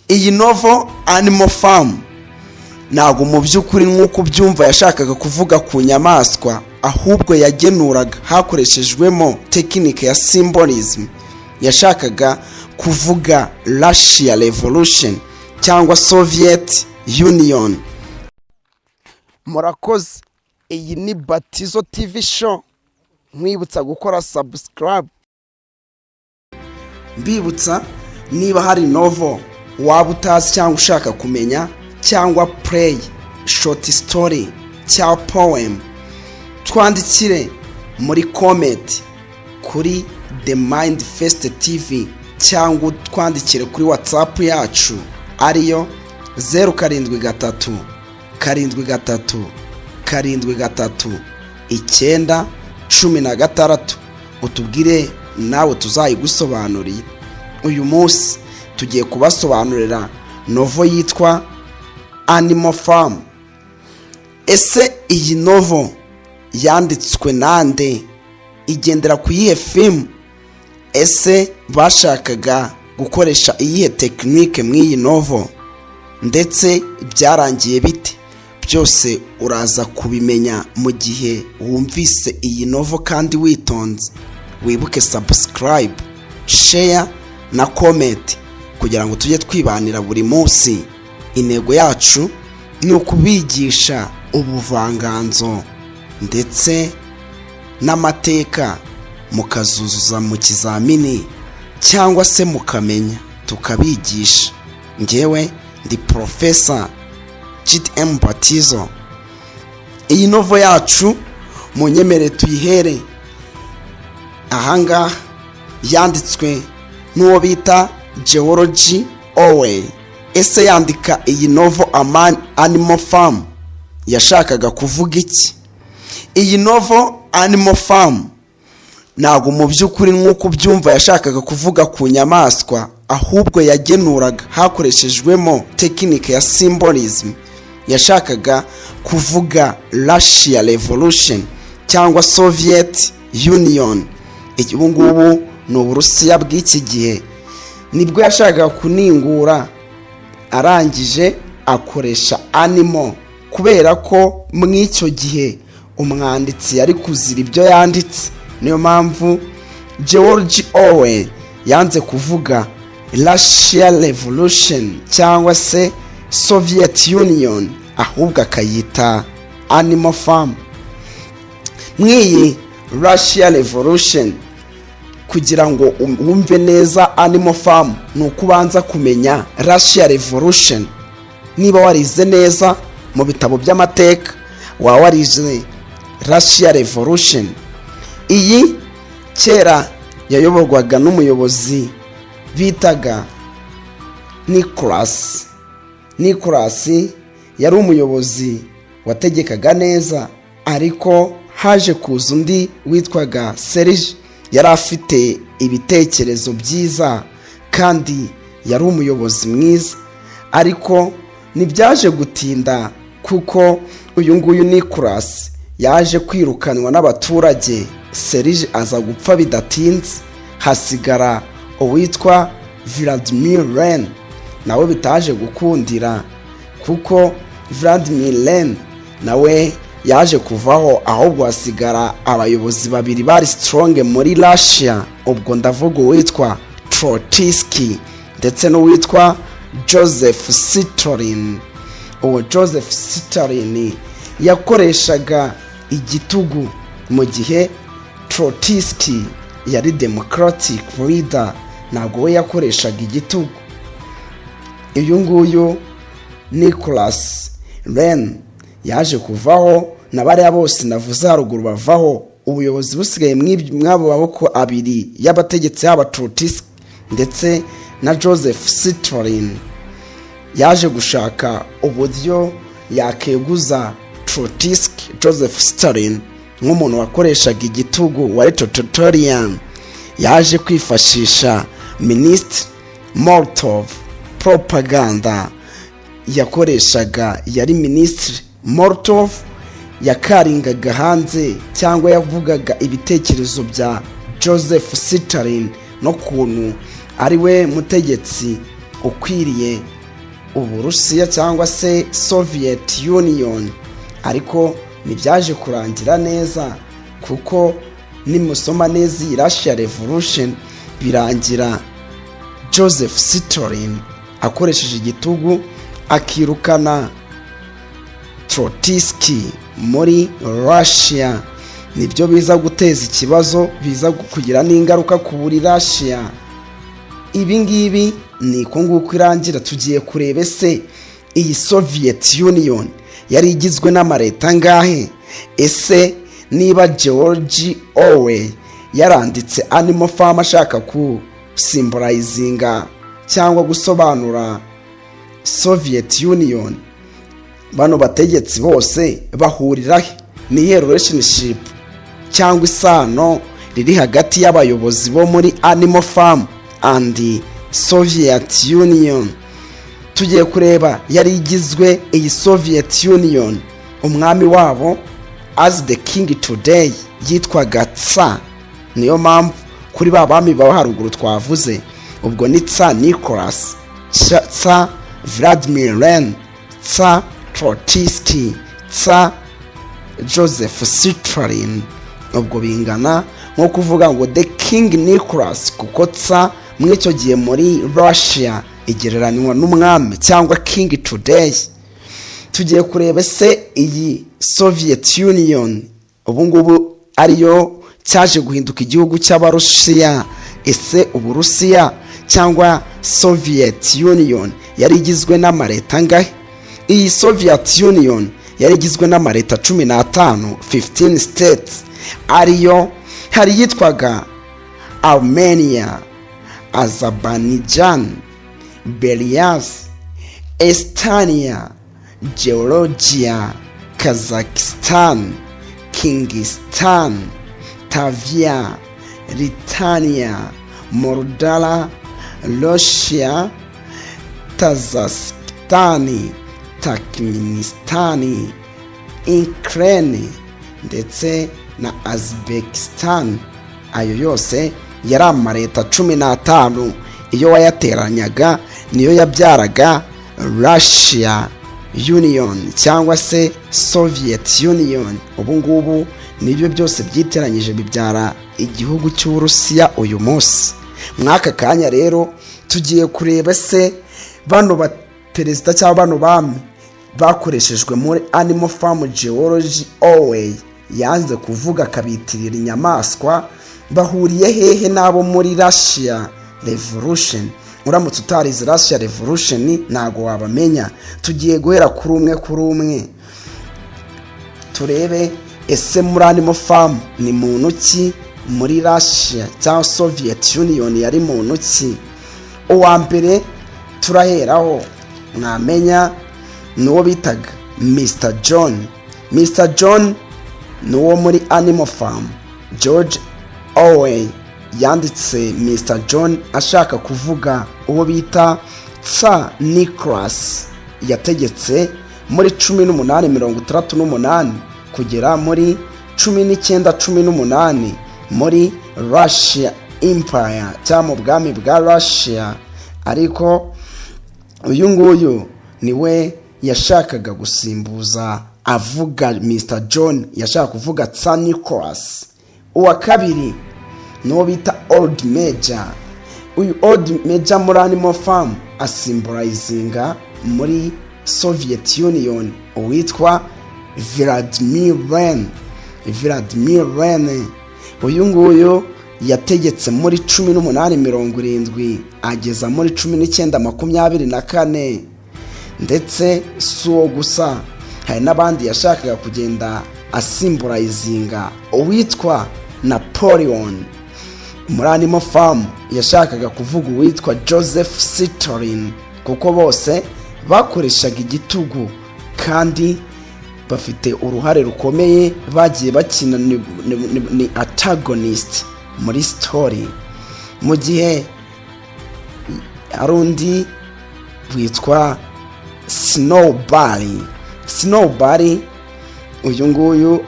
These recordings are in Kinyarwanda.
iyi novel Animal Farm ntabwo mu by'ukuri nk'uko ubyumva yashakaga kuvuga ku nyamaswa, ahubwo yagenuraga hakoreshejwemo tekinike ya symbolism. Yashakaga kuvuga Russia Revolution cyangwa Soviet Union. Murakoze, iyi ni Batizo TV show. Mwibutsa gukora subscribe. Mbibutsa niba hari novel waba utazi cyangwa ushaka kumenya, cyangwa play, short story cyangwa poem, twandikire muri comment kuri The Mind Fest TV cyangwa twandikire kuri WhatsApp yacu ariyo 073 73 73 916. utubwire nawe tuzayigusobanurira. Uyu munsi tugiye kubasobanurira novel yitwa Animal Farm. Ese iyi novel yanditswe nande? Igendera ku yihe film? Ese bashakaga gukoresha iyihe tekinike mw'iyi novel? Ndetse byarangiye bite? Byose uraza kubimenya mu gihe wumvise iyi novel kandi witonze. Wibuke subscribe, share na comment kugira ngo tujye twibanira buri munsi. Intego yacu ni ukubigisha ubuvanganzo ndetse n'amateka mukazuzuza mu kizamini cyangwa se mukamenya tukabigisha. Ngewe ndi Professor GTM Batizo. Iyi novel yacu munyemere tuyihere ahangaha. Yanditswe n'uwo bita George Orwell. Ese yandika iyi novel Animal Farm yashakaga kuvuga iki? Iyi novel Animal Farm ntabwo mu by'ukuri nk'uko ubyumva yashakaga kuvuga ku nyamaswa, ahubwo yagenuraga hakoreshejwemo tekinike ya symbolism. Yashakaga kuvuga Russia Revolution cyangwa Soviet Union. Ubu ngubu ni Uburusiya bw'iki gihe. Nibwo yashakaga kuningura, arangije akoresha animal kubera ko mw'icyo gihe umwanditsi yari kuzira ibyo yanditse. Niyo mpamvu George Orwell yanze kuvuga Russia Revolution cyangwa se Soviet Union, ahubwo akayita Animal Farm. Mw'iyi Russia Revolution, kugira ngo wumve neza Animal Farm, ni ukubanza kumenya Russia Revolution. Niba warize neza mu bitabo by'amateka, waba warize Russia Revolution. Iyi kera yayoborwaga n'umuyobozi bitaga Nicholas. Nicholas yari umuyobozi wategekaga neza, ariko haje kuza undi witwaga Serge. Yari afite ibitekerezo byiza kandi yari umuyobozi mwiza, ariko ntibyaje gutinda kuko uyu nguyu Nicholas yaje kwirukanwa n'abaturage. Serge aza gupfa bidatinze, hasigara uwitwa Vladimir Lenin. Nawe bitaje gukundira kuko Vladimir Lenin nawe yaje kuvaho, ahubwo hasigara abayobozi babiri bari strong muri Russia. Ubwo ndavuga uwitwa Trotsky ndetse n'uwitwa Joseph Stalin. Uwo Joseph Stalin yakoreshaga igitugu, mu gihe Trotsky yari democratic leader, ntabwo we yakoreshaga igitugu. Uyu nguyu Nicholas Lenin yaje kuvaho, na bariya bose navuze haruguru bavaho. Ubuyobozi busigaye mw'abo maboko abiri y'abategetsi yaba Trotsky ndetse na Joseph Stalin. Yaje gushaka uburyo yakeguza Trotsky, Joseph Stalin, nk'umuntu wakoreshaga igitugu wari totalitarian. Yaje kwifashisha Ministre Molotov propaganda yakoreshaga. Yari Ministre Molotov yakaringaga hanze cyangwa yavugaga ibitekerezo bya Joseph Stalin no kuntu ari we mutegetsi ukwiriye Uburusiya cyangwa se Soviet Union, ariko ntibyaje kurangira neza kuko nimusoma neza iyi Russia Revolution birangira Joseph Stalin akoresheje igitugu akirukana Trotsky muri Russia. Nibyo biza guteza ikibazo, biza kugira n'ingaruka ku buri Russia. Ibi ngibi ni ko nguko irangira. Tugiye kureba se iyi Soviet Union yari igizwe n'amareta ngahe? Ese niba George Orwell yaranditse Animal Farm ashaka ku symbolizinga cyangwa gusobanura Soviet Union, bano bategetsi bose bahurira he? Ni relationship cyangwa isano riri hagati y'abayobozi bo muri Animal Farm and Soviet Union. Tugiye kureba yari igizwe iyi Soviet Union, umwami wabo as the king today yitwaga Tsar. Niyo mpamvu kuri ba bami baba haruguru twavuze, ubwo ni Tsar Nicholas, Tsar Vladimir Lenin, Tsar Trotsky, Tsar Joseph Stalin. Ubwo bingana nko kuvuga ngo the king Nicholas, kuko Tsar mw'icyo gihe muri Russia igereranywa n'umwami cyangwa king today. Tugiye kureba se iyi Soviet Union ubu ngubu ariyo cyaje guhinduka igihugu cy'Abarusiya. Ese Uburusiya cyangwa Soviet Union yari igizwe n'amareta ngahe? Iyi Soviet Union yari igizwe n'amareta 15, 15 states, ariyo hari yitwaga Armenia, Azerbaijan, Belarus, Estonia, Georgia, Kazakhstan, Kyrgyzstan, Tavia, Lithuania, Moldova, Russia, Kazakhstan, Turkmenistan, Ukraine ndetse na Uzbekistan. Ayo yose yari amareta 15. Iyo wayateranyaga niyo yabyaraga Russia Union cyangwa se Soviet Union. Ubu ngubu nibyo byose byiteranyije bibyara igihugu cy'Uburusiya uyu munsi. Mwaka kanya rero tugiye kureba se bano ba perezida cyangwa bano bami bakoreshejwe muri Animal Farm. George Orwell yanze kuvuga kabitirira inyamaswa, bahuriye hehe nabo muri Russia Revolution? Uramutse utarize Russia Revolution ntago wabamenya. Tugiye guhera kuri umwe turebe ese muri Animal Farm ni muntu ki, muri Russia cyangwa Soviet Union yari muntu ki? Uwa mbere turaheraho mwamenya nuwo bitaga Mr. John. Mr. John nuwo muri Animal Farm. George Orwell yanditse Mr. John ashaka kuvuga uwo bita Tsar Nicholas, yategetse muri 1868 kugera muri 1918 muri Russia Empire cyangwa mu bwami bwa Russia. Ariko uyu nguyu niwe yashakaga gusimbuza avuga Mr. John, yashaka kuvuga Tsar Nicholas. Uwa kabiri nuwo bita Old Major. Uyu Old Major muri Animal Farm asymbolizinga muri Soviet Union uwitwa Vladimir Lenin. Vladimir Lenin uyu nguyu yategetse muri 1870 ageza muri 1924. Ndetse suwo gusa, hari n'abandi yashakaga kugenda asymbolizinga uwitwa Napoleon. Muri Animal Farm yashakaga kuvuga uwitwa Joseph Stalin, kuko bose bakoreshaga igitugu kandi bafite uruhare rukomeye, bagiye bakina ni antagonist muri story. Mu gihe arundi witwa Snowball, uyu nguyu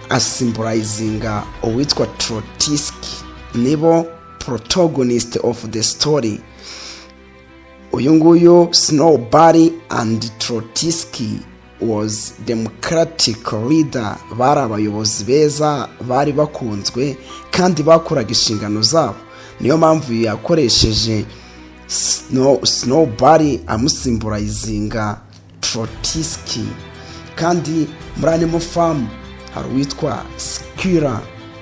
asymbolizinga uwitwa Trotsky, nibo protagonist of the story. uyu nguyu Snowball and Trotsky was democratic leader, bari abayobozi beza, bari bakunzwe kandi bakoraga inshingano zabo. Niyo mpamvu yakoresheje Snowball amusimburayizinga Trotsky. Kandi muri Animal Farm hari uwitwa Skira,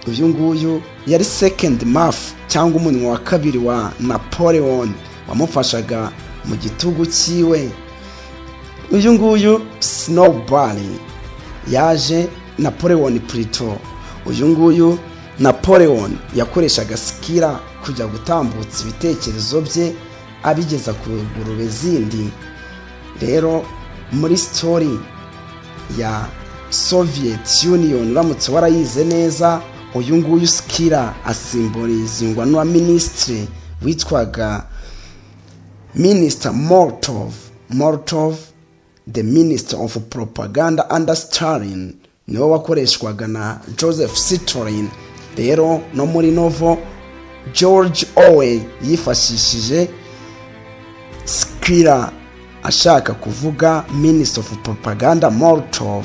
uyu nguyu yari second mouth cyangwa umunwa wa kabiri wa Napoleon, wamufashaga mu gitugu cyiwe. Uyu nguyu Snowball yaje Napoleon Pluto. Uyu nguyu Napoleon yakoreshaga Skira kujya gutambutsa ibitekerezo bye abigeza ku ngurube zindi. Rero muri story ya Soviet Union uramutse warayize neza, uyu nguyu Skira asimbolizingwa n'uwa ministre witwaga Minister Molotov, the Minister of Propaganda under Stalin, niwe wakoreshwaga na Joseph Stalin. Rero no muri novo George Orwell yifashishije Skira ashaka kuvuga Minister of Propaganda Molotov.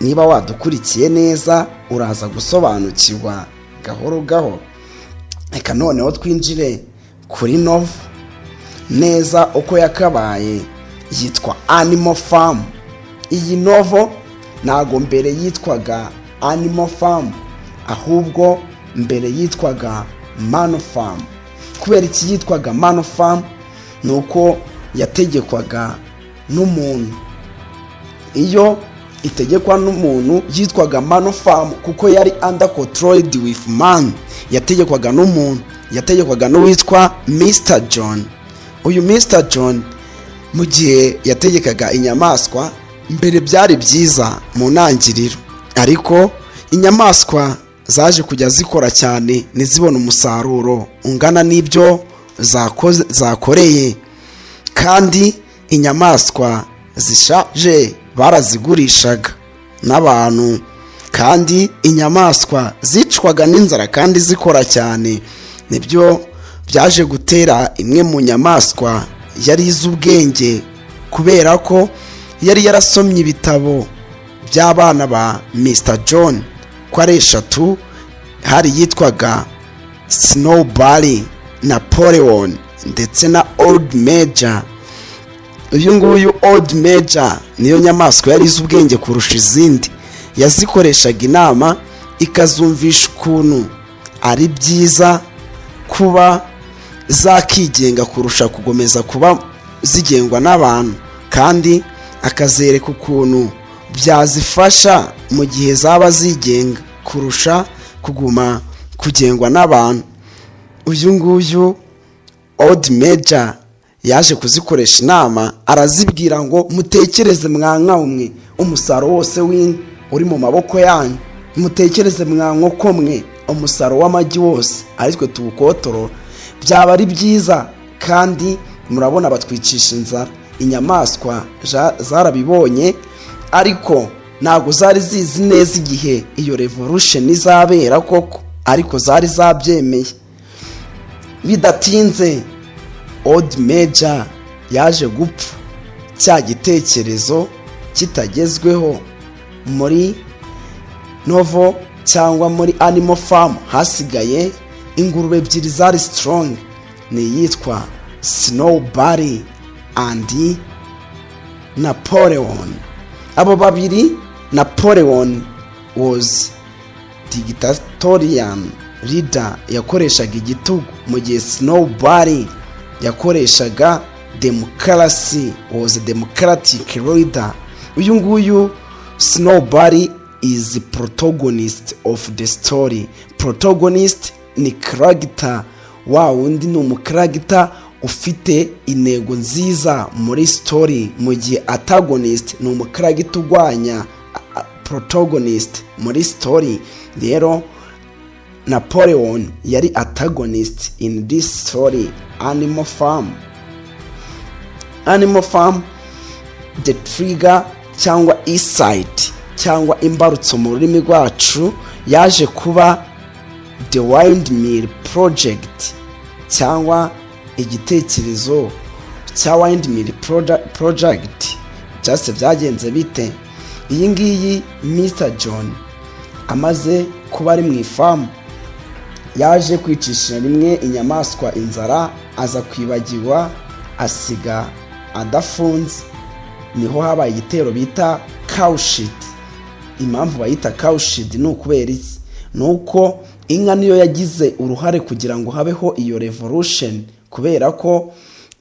Niba wadukurikiye neza uraza gusobanukirwa gahoro gahoro. Reka noneho twinjire kuri novo neza uko yakabaye. Yitwa Animal Farm. Iyi novo ntago mbere yitwaga Animal Farm, ahubwo mbere yitwaga Man Farm. Kubera iki yitwaga Man Farm? Nuko yategekwaga n'umuntu. Iyo itegekwa n'umuntu yitwaga Man Farm kuko yari under controlled with man. Yategekwaga n'umuntu, yategekwaga n'uwitwa Mr. John. Uyu Mr. John mu gihe yategekaga inyamaswa, mbere byari byiza mu ntangiriro, ariko inyamaswa zaje kujya zikora cyane nizibona umusaruro ungana n'ibyo zakoreye, kandi inyamaswa zishaje barazigurishaga n'abantu, kandi inyamaswa zicwaga n'inzara kandi zikora cyane. Nibyo byaje gutera imwe mu nyamaswa yari iz'ubwenge, kubera ko yari yarasomye ibitabo by'abana ba Mr. John ko ari 3, hari yitwaga Snowball, Napoleon ndetse na Old Major. Uyu nguyu Old Major niyo nyamaswa yari iz'ubwenge kurusha izindi. Yazikoreshaga inama ikazumvisha ukuntu ari byiza kuba zakigenga kurusha kugomeza kuba zigengwa n'abantu, kandi akazereka ukuntu byazifasha mu gihe zaba zigenga kurusha kuguma kugengwa n'abantu. Uyu nguyu Old Major yaje kuzikoresha inama, arazibwira ngo mutekereze mwanka umwe, umusaruro wose uri mu maboko yanyu. Mutekereze mwankoko mwe, umusaruro w'amagi wose aritwe tuwukotorora. Byaba ari byiza, kandi murabona batwicisha inzara. Inyamaswa zarabibonye, ariko ntago zari zizi neza igihe iyo revolution izabera koko, ariko zari zabyemeye. Bidatinze Old Major yaje gupfa. Cya gitekerezo kitagezweho muri novo cyangwa muri Animal Farm, hasigaye ingurube ebyiri zari strong, ni yitwa Snowball and Napoleon. Abo babiri, Napoleon was dictatorial leader, yakoreshaga igitugu, mu gihe Snowball yakoreshaga democracy, was a democratic leader. Uyu nguyu Snowball is the protagonist of the story. Protagonist ni character, wa wundi ni umukaragita ufite intego nziza muri story, mu gihe antagonist ni umukaragita ugwanya protagonist muri story. Rero Napoleon yari antagonist in this story, Animal Farm. Animal Farm, the trigger cyangwa insight cyangwa imbarutso mu rurimi rwacu yaje kuba the Windmill Project cyangwa igitekerezo cya Windmill Project just byagenze bite? Iyi ngiyi Mr. John amaze kuba ari mu ifamu yaje kwicisha rimwe inyamaswa inzara, aza kwibagirwa asiga adafunze. Niho habaye igitero bita Cowshed. Impamvu bayita Cowshed ni ukubera iki? Nuko inka niyo yagize uruhare kugira ngo habeho iyo revolution, kubera ko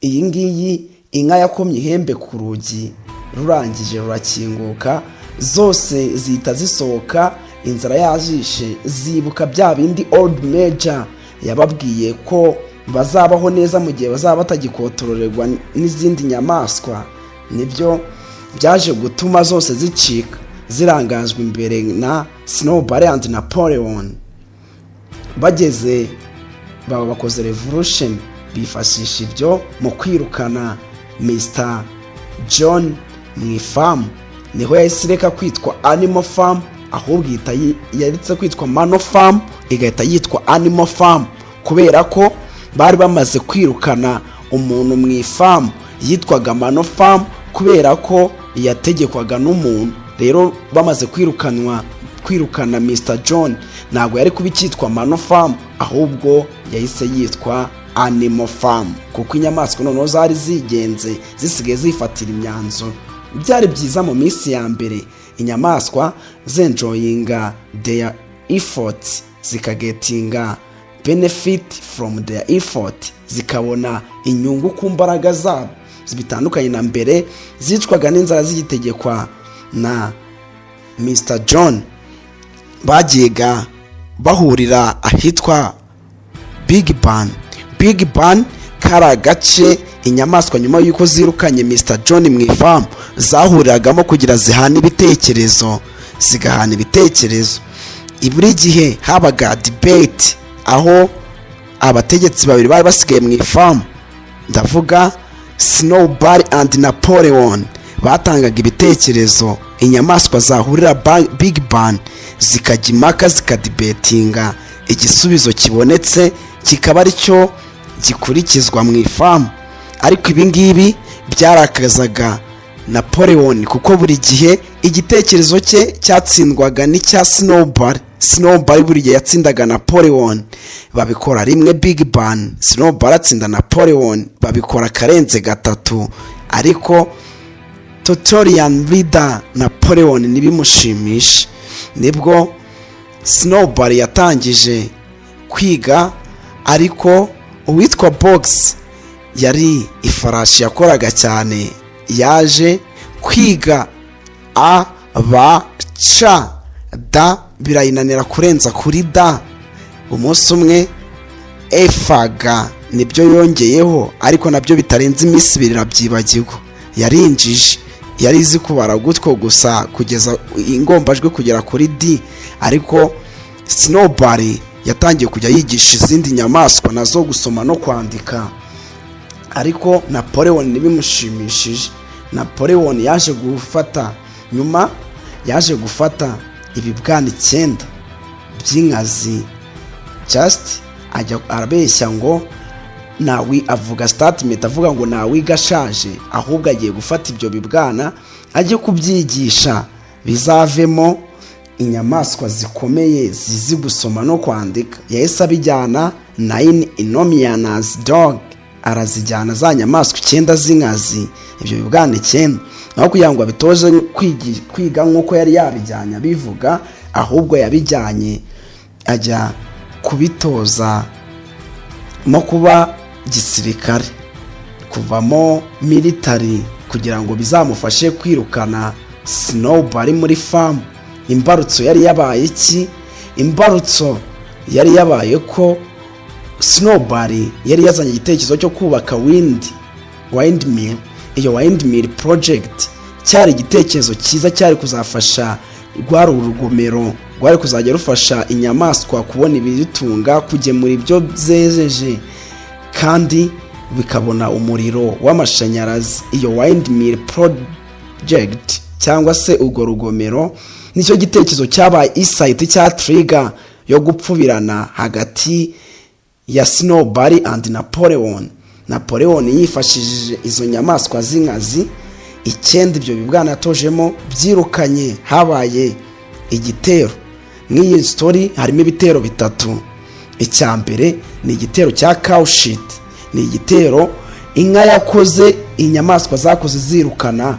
iyi ngiyi inka yakomye ihembe ku rugi, rurangije rurakinguka, zose zihita zisohoka, inzara yajishe, zibuka bya bindi Old Major yababwiye ko bazabaho neza mu gihe bazaba batagikotororerwa n'izindi nyamaswa. Nibyo byaje gutuma zose zicika, zirangajwe imbere na Snowball and Napoleon. Bageze baba bakoze revolution, bifashisha ibyo mu kwirukana Mr. John mu ifamu. Niho yahise ireka kwitwa Animal Farm, ahubwo yaritse kwitwa Mano Farm, igahita yitwa Animal Farm, kubera ko bari bamaze kwirukana umuntu mu ifamu yitwaga Mano Farm, kubera ko yategekwaga n'umuntu. Rero bamaze kwirukana Mr. John, ntabwo yari kuba cyitwa Mano Farm, ahubwo yahise yitwa Animal Farm, kuko inyamaswa noneho zari zigenze, zisigaye zifatira imyanzuro. Byari byiza mu minsi ya mbere, inyamaswa zenjoyinga their efforts, zikagetinga benefit from their effort, zikabona inyungu ku mbaraga zabo. Zibitandukanye na mbere zicwaga n'inzara zigitegekwa na Mr. John. Bagiga bahurira ahitwa Big Barn kari agace inyamaswa nyuma yuko zirukanye Mr. John mu ifamu zahuriragamo kugira zihana ibitekerezo, zigahana ibitekerezo. Buri gihe habaga debate aho abategetsi babiri bari basigaye mu ifamu, ndavuga Snowball and Napoleon, batangaga ibitekerezo. Inyamaswa zahurira Big Barn zikajya impaka, zikadebatinga, igisubizo kibonetse kikaba ari cyo gikurikizwa mu ifamu. Ariko ibi ngibi byarakazaga Napoleon, kuko buri gihe igitekerezo cye cyatsindwaga n'icya Snowball buri gihe yatsindaga Napoleon. Babikora rimwe Big Barn, Snowball atsinda Napoleon, babikora karenze gatatu, ariko Totalian leader Napoleon nibimushimisha. Nibwo Snowball yatangije kwiga, ariko uwitwa Box yari ifarashi yakoraga cyane, yaje kwiga A, B, C, D, birayinanira kurenza kuri D. Umunsi umwe F, G nibyo yongeyeho, ariko nabyo bitarenze iminsi 2 arabyibagirwa. Yarinjije, yari izi kubara gutwo gusa kugeza ingombajwe kugera kuri D, ariko Snowball yatangiye kujya yigisha izindi nyamaswa nazo gusoma no kwandika. Ariko Napoleon nibimushimishije. Napoleon yaje gufata ibibwana 9 by'inkazi, just ajya arabeshya ngo nawe avuga statement, avuga ngo nawe gashaje, ahubwo agiye gufata ibyo bibwana ajye kubyigisha bizavemo inyamaswa zikomeye zizi gusoma no kwandika. Yahise abijyana 9 enormous dog, arazijyana za nyamaswa 9 z'inkazi, ibyo bibwana 9, naho kugira ngo abitoje kwiga nk'uko yari yabijyanye bivuga, ahubwo yabijyanye ajya kubitoza no kuba gisirikare, kuvamo military, kugira ngo bizamufashe kwirukana Snowball muri farm. Imbarutso yari yabaye iki? Imbarutso yari yabaye ko Snowball yari yazanye igitekerezo cyo kubaka Windmill. Iyo Windmill Project cyari igitekerezo cyiza, cyari kuzafasha rwari urugomero, rwari kuzajya rufasha inyamaswa kubona ibitunga, kugemura ibyo zejeje, kandi bikabona umuriro w'amashanyarazi. Iyo Windmill Project cyangwa se urwo rugomero nicyo gitekerezo cyabaye insight cya trigger yo gupfubirana hagati ya Snowball and Napoleon. Napoleon yifashishije izo nyamaswa z'inkazi 9 ibyo bibwana yatojemo byirukanye. Habaye igitero. Nk'iyi story harimo ibitero bitatu. Icya mbere ni igitero cya Cowshit, ni igitero inka yakoze, inyamaswa zakoze zirukana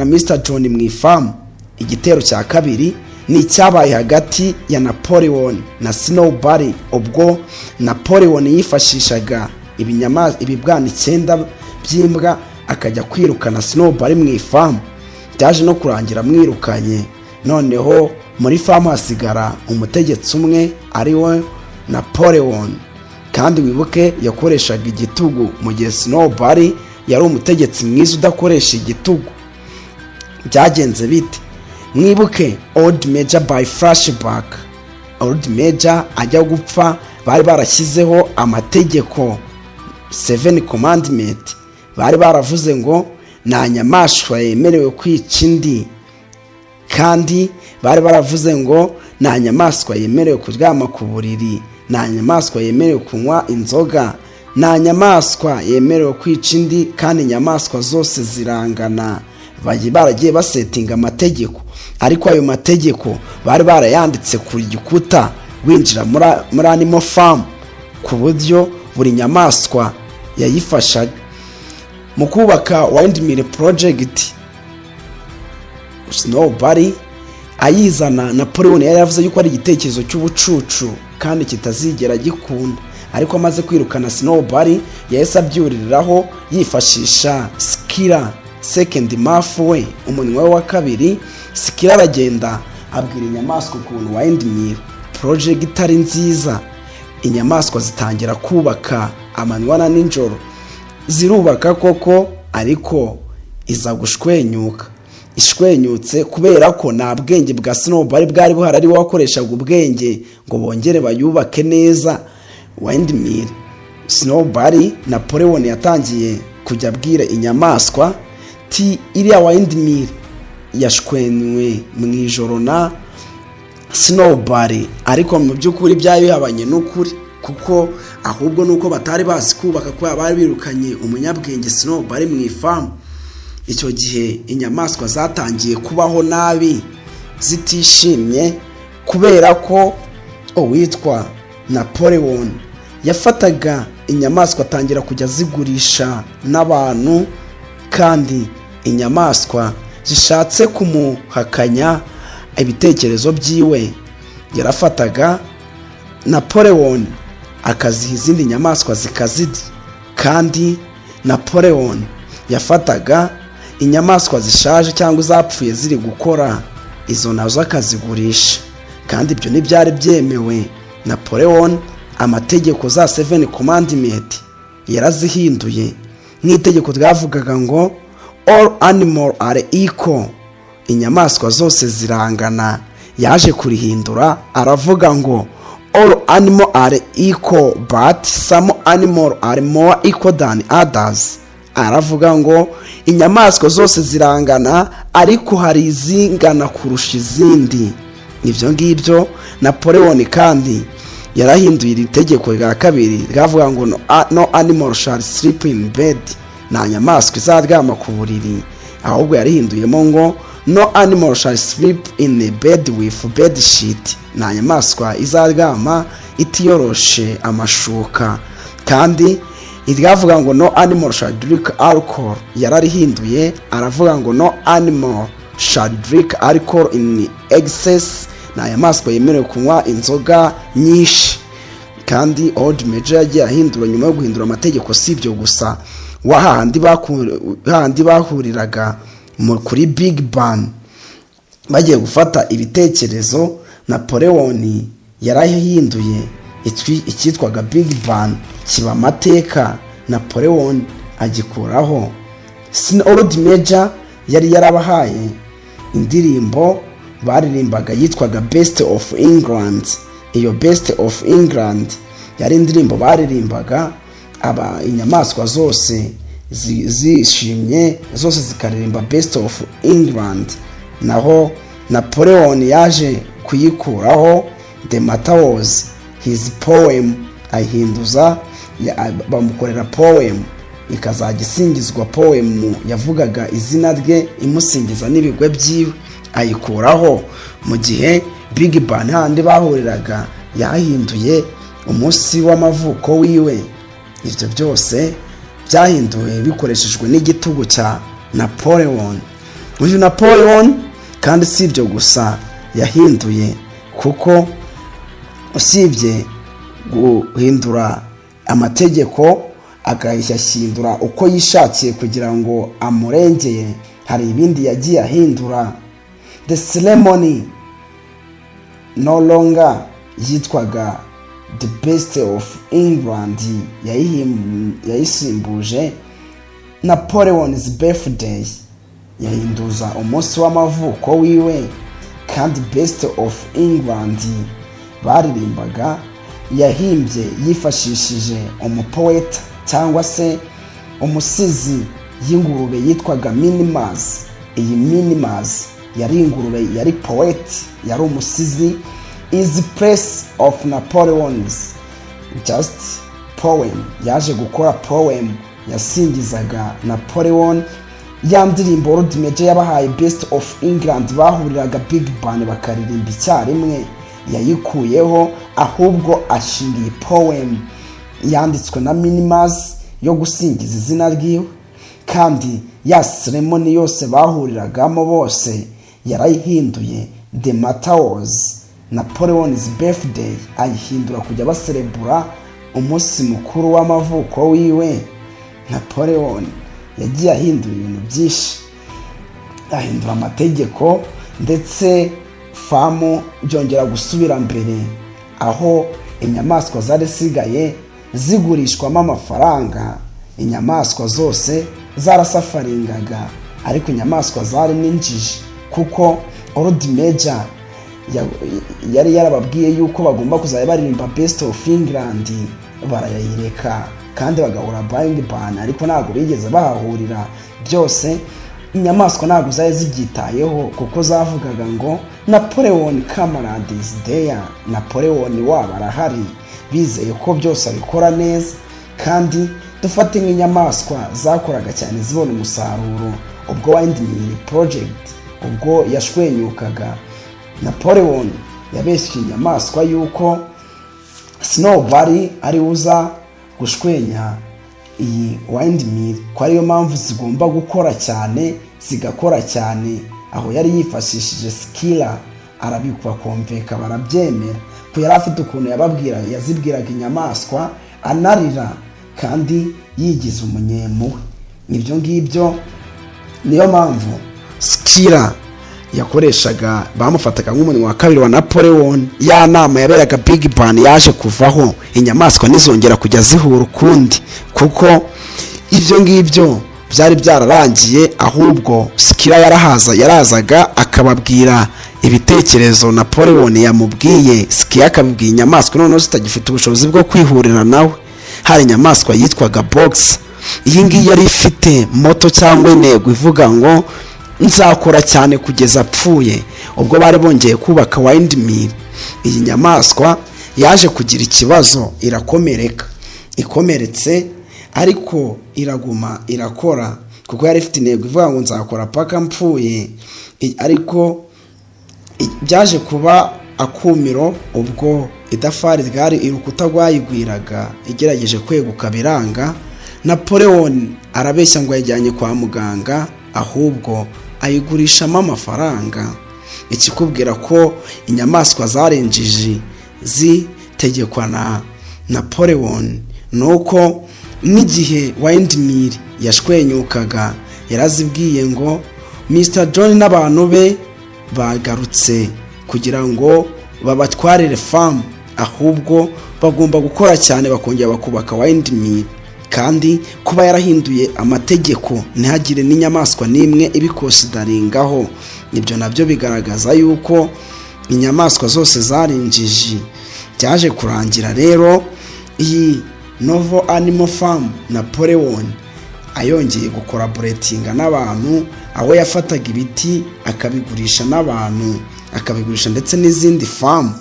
Mr John mu ifamu. Igitero cya kabiri ni cyabaye hagati ya Napoleon na Snowball, ubwo Napoleon yifashishaga ibibwana 9 by'imbwa akajya kwirukana Snowball mu ifamu. Byaje no kurangira mwirukanye, noneho muri famu hasigara umutegetsi umwe ari we Napoleon. Kandi wibuke yakoreshaga igitugu, mu gihe Snowball yari umutegetsi mwiza udakoresha igitugu. Byagenze bite? Mwibuke Old Major by flashback. Old Major ajya gupfa bari barashyizeho amategeko 7 commandment. Bari baravuze ngo nta nyamaswa yemerewe kwica indi, kandi bari baravuze ngo nta nyamaswa yemerewe kuryama ku buriri, nta nyamaswa yemerewe kunywa inzoga, nta nyamaswa yemerewe kwica indi, kandi inyamaswa zose zirangana. Baragiye basetinga amategeko, ariko ayo mategeko bari barayanditse ku gikuta winjira muri Animal Farm, ku buryo buri nyamaswa yayifashaga. Mu kubaka Windmill Project, Snowball ayizana, Napoleon yari yavuze yuko ari igitekerezo cy'ubucucu kandi kitazigera gikunda. Ariko amaze kwirukana Snowball yahise abyuririraho yifashisha Skilla second Malfoy, umunwa we wa kabiri. Skilla aragenda abwira inyamaswa ukuntu Windmill Project itari nziza. Inyamaswa zitangira kubaka amanywa na nijoro, zirubaka koko, ariko iza gushwenyuka. Ishwenyutse kubera ko nta bwenge bwa Snowball bwari buhari, ari wakoreshaga ubwenge ngo bongere bayubake neza Windmill. Snowball Napoleon yatangiye kujya abwira inyamaswa ti iriya Windmill yashwenywe mu ijoro na Snowball, ariko mu by'ukuri byari bihabanye n'ukuri, kuko ahubwo nuko batari bazi kubaka, ko bari birukanye umunyabwenge Snowball mu ifamu. Icyo gihe inyamaswa zatangiye kubaho nabi, zitishimye, kubera ko uwitwa Napoleon yafataga inyamaswa atangira kujya zigurisha n'abantu, kandi inyamaswa zishatse kumuhakanya ibitekerezo byiwe yarafataga Napoleon akaziha izindi nyamaswa zikazirya. Kandi Napoleon yafataga inyamaswa zishaje cyangwa zapfuye ziri gukora, izo nazo akazigurisha, kandi ibyo ntibyari byemewe. Napoleon amategeko za 7 commandment yarazihinduye. Nk'itegeko ryavugaga ngo all animal are equal, inyamaswa zose zirangana, yaje kurihindura aravuga ngo all animal are equal but some animal are more equal than others. Aravuga ngo inyamaswa zose zirangana, ariko hari izingana kurusha izindi. Ibyo ngibyo Napoleon kandi yarahinduye itegeko rya kabiri ryavuga ngo no animal shall sleep in bed, nta nyamaswa izaryama ku buriri, ahubwo yarihinduyemo ngo no animal shall sleep in a bed with bed sheet, nta nyamaswa izaryama itiyoroshe amashuka. Kandi iryavuga ngo no animal shall drink alcohol yararihinduye, aravuga ngo no animal shall drink alcohol in excess, nta nyamaswa yemerewe kunywa inzoga nyinshi. Kandi Old Major yagiye ahindura nyuma yo guhindura amategeko. Si ibyo gusa, hahandi bahuriraga kuri Big Bang bagiye gufata ibitekerezo, Napoleon yarahinduye icyitwaga Big Bang kiba amateka. Napoleon agikuraho. Old Major yari yarabahaye indirimbo baririmbaga yitwaga Best of England. Iyo Best of England yari indirimbo baririmbaga inyamaswa zose zishimye, zose zikaririmba Best of England. Naho Napoleon yaje kuyikuraho. The matter was his poem, ahinduza bamukorera poem ikazajya isingizwa poem yavugaga izina rye imusingiza n'ibigwe byiwe, ayikuraho mu gihe Big Ban handi bahuriraga yahinduye umunsi w'amavuko wiwe. Ibyo byose byahinduwe bikoreshejwe n'igitugu cya Napoleon. Uyu Napoleon kandi si ibyo gusa yahinduye, kuko usibye guhindura amategeko akayashyindura uko yishakiye kugira ngo amurengeye, hari ibindi yagiye ahindura. The ceremony no longer yitwaga the best of England, yayisimbuje Napoleon's birthday, yahinduza umunsi w'amavuko wiwe. Kandi best of England baririmbaga yahimbye yifashishije umupoeta cyangwa se umusizi y'ingurube yitwaga Minimas. Iyi Minimas yari ingurube, yari poet, yari umusizi. Is place of Napoleon's just poem, yaje gukora poem yasingizaga Napoleon. Ya ndirimbo Lord Major yabahaye best of England bahuriraga Big Ban bakaririmba icyarimwe yayikuyeho, ahubwo ashingiye poem yanditswe na Minimas yo gusingiza izina ryiwe. Kandi ya ceremony yose bahuriragamo bose yarayihinduye. The matter was Napoleon's birthday, ayihindura kujya baserebura umunsi mukuru w'amavuko wiwe. Napoleon yagiye ahindura ibintu byinshi, ahindura amategeko, ndetse famu byongera gusubira mbere, aho inyamaswa zari sigaye zigurishwamo amafaranga. Inyamaswa zose zarasafaringaga, ariko inyamaswa zari n'injiji, kuko Lord Major yari yarababwiye yuko bagomba kuzajya baririmba best of England, barayireka kandi bagahura Big Ban, ariko ntabwo bigeze bahahurira. Byose inyamaswa ntabwo zari zibyitayeho, kuko zavugaga ngo Napoleon Camarade is there, Napoleon wabo arahari, bizeye ko byose abikora neza. Kandi dufate nk'inyamaswa zakoraga cyane zibona umusaruro ubwo Windmill project ubwo yashwenyukaga. Napoleon yabeshye inyamaswa yuko Snowball ari uza gushwenya iyi Windmill, ko ariyo mpamvu zigomba gukora cyane, zigakora cyane. Aho yari yifashishije Skilla, arabikwa komveka barabyemera, ko yari afite ukuntu yazibwiraga inyamaswa anarira kandi yigize umunyemu. Ibyo ngibyo niyo mpamvu Skilla yakoreshaga, bamufataga nk'umuntu wa kabiri wa Napoleon. Ya nama yaberaga Big Ban yaje kuvaho, inyamaswa nizongera kujya zihura ukundi, kuko ibyo ngibyo byari byararangiye. Ahubwo Skilla yarazaga akababwira ibitekerezo Napoleon yamubwiye. Skilla akabibwira inyamaswa noneho zitagifite ubushobozi bwo kwihurira nawe. Hari inyamaswa yitwaga Box. Iyi ngiyi yari ifite moto cyangwa intego ivuga ngo nzakora cyane kugeza apfuye. Ubwo bari bongeye kubaka Windmill, iyi nyamaswa yaje kugira ikibazo, irakomereka. Ikomeretse ariko iraguma irakora, kuko yari ifite intego ivuga ngo nzakora paka mpfuye. Ariko byaje kuba akumiro ubwo idafari ryari urukuta rwayigwiraga, igerageje kweguka biranga. Napoleon arabeshya ngo yajyanye kwa muganga, ahubwo ayigurishamo amafaranga. Ikikubwira ko inyamaswa zarenjiji zitegekwa na Napoleon nuko n'igihe Windmill yashwenyukaga yarazibwiye ngo Mr John n'abantu be bagarutse kugira ngo babatwarire farm, ahubwo bagomba gukora cyane bakongera bakubaka Windmill. Kandi kuba yarahinduye amategeko ntihagire n'inyamaswa n'imwe ibikosidaringaho, ibyo nabyo bigaragaza yuko inyamaswa zose zarinjiji. Byaje kurangira rero iyi Novo Animal Farm Napoleon ayongeye gukoraboratinga n'abantu, aho yafataga ibiti akabigurisha n'abantu, akabigurisha ndetse n'izindi farm.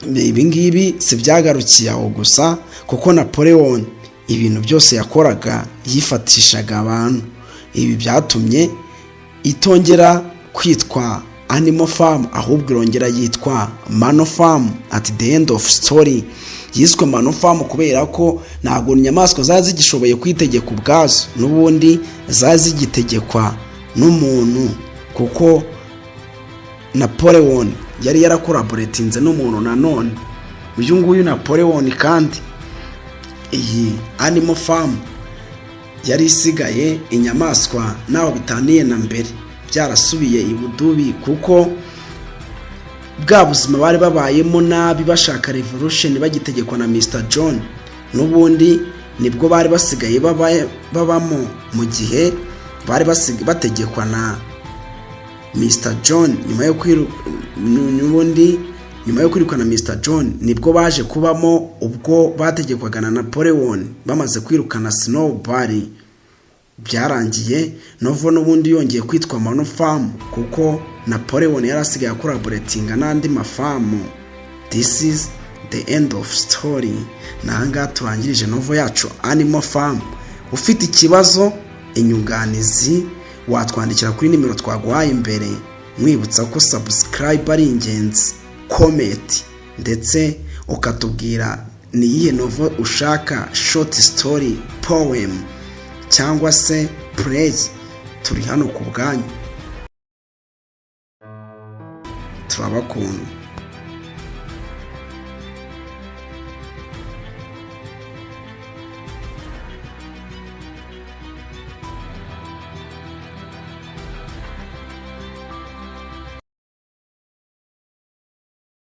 ibi ngibi si byagarukiye aho gusa, kuko Napoleon ibintu byose yakoraga yifatishaga abantu. Ibi byatumye itongera kwitwa Animal Farm, ahubwo irongera yitwa Mano Farm. At the end of story yiswe Mano Farm kubera ko ntabwo inyamaswa zari zigishoboye kwitegeka ubwazo, n'ubundi zari zigitegekwa n'umuntu, kuko Napoleon yari yarakoraboratinze n'umuntu. Nanone uyu nguyu Napoleon kandi iyi Animal Farm yari isigaye inyamaswa naho bitaniye na mbere, byarasubiye ibudubi, kuko bwa buzima bari babayemo nabi bashaka revolution bagitegekwa na Mr John, n'ubundi nibwo bari basigaye babamo mu gihe bari bategekwa na Mr John. Nyuma yo kwirukana Mr John nibwo baje kubamo ubwo bategekwaga na Napoleon. Bamaze kwirukana Snowball byarangiye Novo n'ubundi yongeye kwitwa Mano Farm, kuko Napoleon yari asigaye collaboratinga n'andi mafamu. This is the end of story. Nanga turangirije Novo yacu Animal Farm. Ufite ikibazo, inyunganizi, watwandikira kuri nimero twaguhaye imbere. Mwibutsa ko subscribe ari ingenzi, comment ndetse ukatubwira ni iyihe novel ushaka, short story, poem cyangwa se play. Turi hano ku bwanyu, turabakunda.